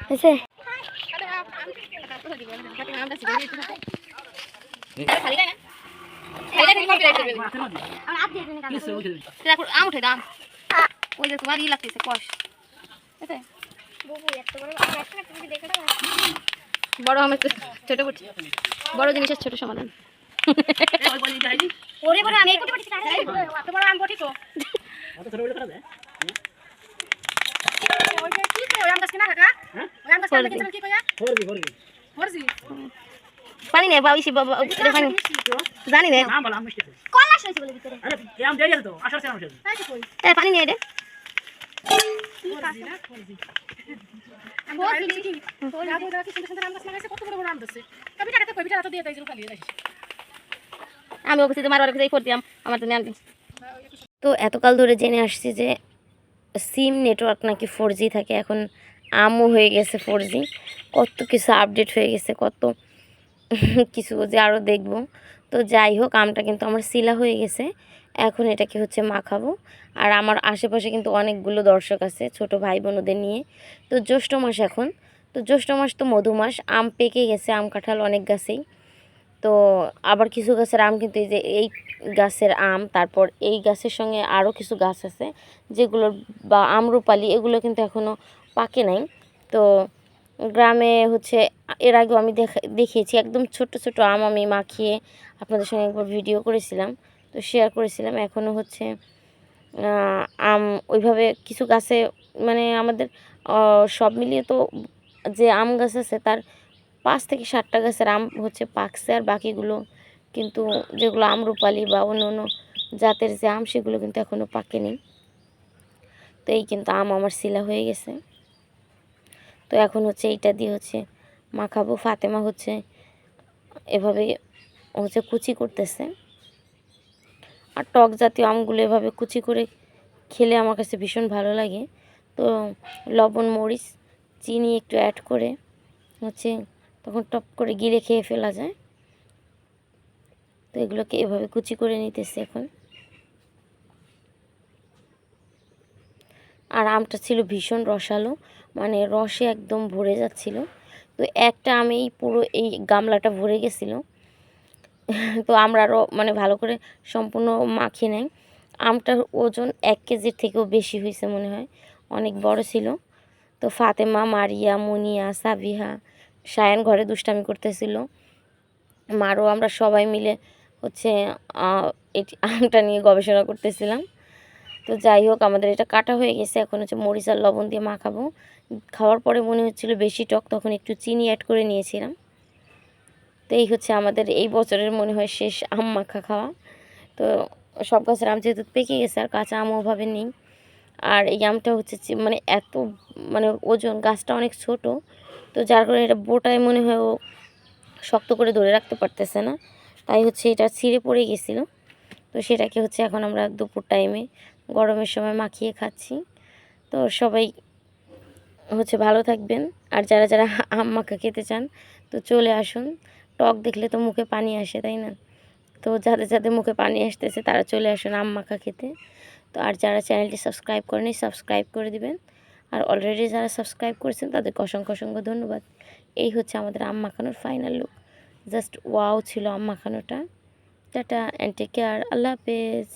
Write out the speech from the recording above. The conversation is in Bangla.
হয়েছে আম উঠে দাম ওই যে তোমার ই লাগতেছে কষ বড় আমের ছোট করছি বড় জিনিসের ছোট সমাধান পানি নেই জানি না পানি নেই রে আমি ওকে মারবার করতাম আমার তো নেন তো এতকাল ধরে জেনে আসছি যে সিম নেটওয়ার্ক নাকি 4G থাকে এখন আমও হয়ে গেছে 4G কত কিছু আপডেট হয়ে গেছে কত কিছু যে আরও দেখব তো যাই হোক আমটা কিন্তু আমার সিলা হয়ে গেছে এখন এটাকে হচ্ছে মাখাবো আর আমার আশেপাশে কিন্তু অনেকগুলো দর্শক আছে ছোট ভাই বোনদের নিয়ে তো জ্যৈষ্ঠ মাস এখন তো জ্যৈষ্ঠ মাস তো মধু মাস আম পেকে গেছে আম কাঁঠাল অনেক গাছেই তো আবার কিছু গাছের আম কিন্তু এই যে এই গাছের আম তারপর এই গাছের সঙ্গে আরও কিছু গাছ আছে যেগুলোর বা আমরুপালি এগুলো কিন্তু এখনও পাকে নাই তো গ্রামে হচ্ছে এর আগেও আমি দেখিয়েছি একদম ছোট ছোট আম আমি মাখিয়ে আপনাদের সঙ্গে একবার ভিডিও করেছিলাম তো শেয়ার করেছিলাম এখনও হচ্ছে আম ওইভাবে কিছু গাছে মানে আমাদের সব মিলিয়ে তো যে আম গাছ আছে তার 5 থেকে 7টা গাছের আম হচ্ছে পাকছে আর বাকিগুলো কিন্তু যেগুলো আমরুপালি বা অন্য অন্য জাতের যে আম সেগুলো কিন্তু এখনও পাকেনি তো এই কিন্তু আম আমার সিলা হয়ে গেছে তো এখন হচ্ছে এইটা দিয়ে হচ্ছে মাখাবো ফাতেমা হচ্ছে এভাবে হচ্ছে কুচি করতেছে আর টক জাতীয় আমগুলো এভাবে কুচি করে খেলে আমার কাছে ভীষণ ভালো লাগে তো লবণ মরিচ চিনি একটু অ্যাড করে হচ্ছে তখন টপ করে গিলে খেয়ে ফেলা যায় তো এগুলোকে এভাবে কুচি করে নিতেছে এখন আর আমটা ছিল ভীষণ রসালো মানে রসে একদম ভরে যাচ্ছিল তো একটা আমেই পুরো এই গামলাটা ভরে গেছিলো তো আমরা আরও মানে ভালো করে সম্পূর্ণ মাখি নাই আমটার ওজন 1 কেজির থেকেও বেশি হয়েছে মনে হয় অনেক বড় ছিল তো ফাতেমা মারিয়া মুনিয়া সাবিহা সায়ান ঘরে দুষ্টামি করতেছিল মারও আমরা সবাই মিলে হচ্ছে এটি আমটা নিয়ে গবেষণা করতেছিলাম তো যাই হোক আমাদের এটা কাটা হয়ে গেছে এখন হচ্ছে মরিচ আর লবণ দিয়ে মাখাবো খাওয়ার পরে মনে হচ্ছিল বেশি টক তখন একটু চিনি অ্যাড করে নিয়েছিলাম তো এই হচ্ছে আমাদের এই বছরের মনে হয় শেষ আম মাখা খাওয়া তো সব গাছের আম যেহেতু পেকে গেছে আর কাঁচা আমও ওভাবে নেই আর এই আমটা হচ্ছে মানে এত মানে ওজন গাছটা অনেক ছোট তো যার কারণে এটা বোটায় মনে হয় ও শক্ত করে ধরে রাখতে পারতেছে না তাই হচ্ছে এটা ছিঁড়ে পড়ে গেছিলো তো সেটাকে হচ্ছে এখন আমরা দুপুর টাইমে গরমের সময় মাখিয়ে খাচ্ছি তো সবাই হচ্ছে ভালো থাকবেন আর যারা যারা আম মাখা খেতে চান তো চলে আসুন টক দেখলে তো মুখে পানি আসে তাই না তো যাদের যাদের মুখে পানি আসতেছে তারা চলে আসুন আম মাখা খেতে তো আর যারা চ্যানেলটি সাবস্ক্রাইব করেনি সাবস্ক্রাইব করে দিবেন আর অলরেডি যারা সাবস্ক্রাইব করেছেন তাদেরকে অসংখ্য অসংখ্য ধন্যবাদ এই হচ্ছে আমাদের আম মাখানোর ফাইনাল লুক জাস্ট ওয়াও ছিল আম মাখানোটা টাটা অ্যান্ড টেক কেয়ার আল্লাহ হাফেজ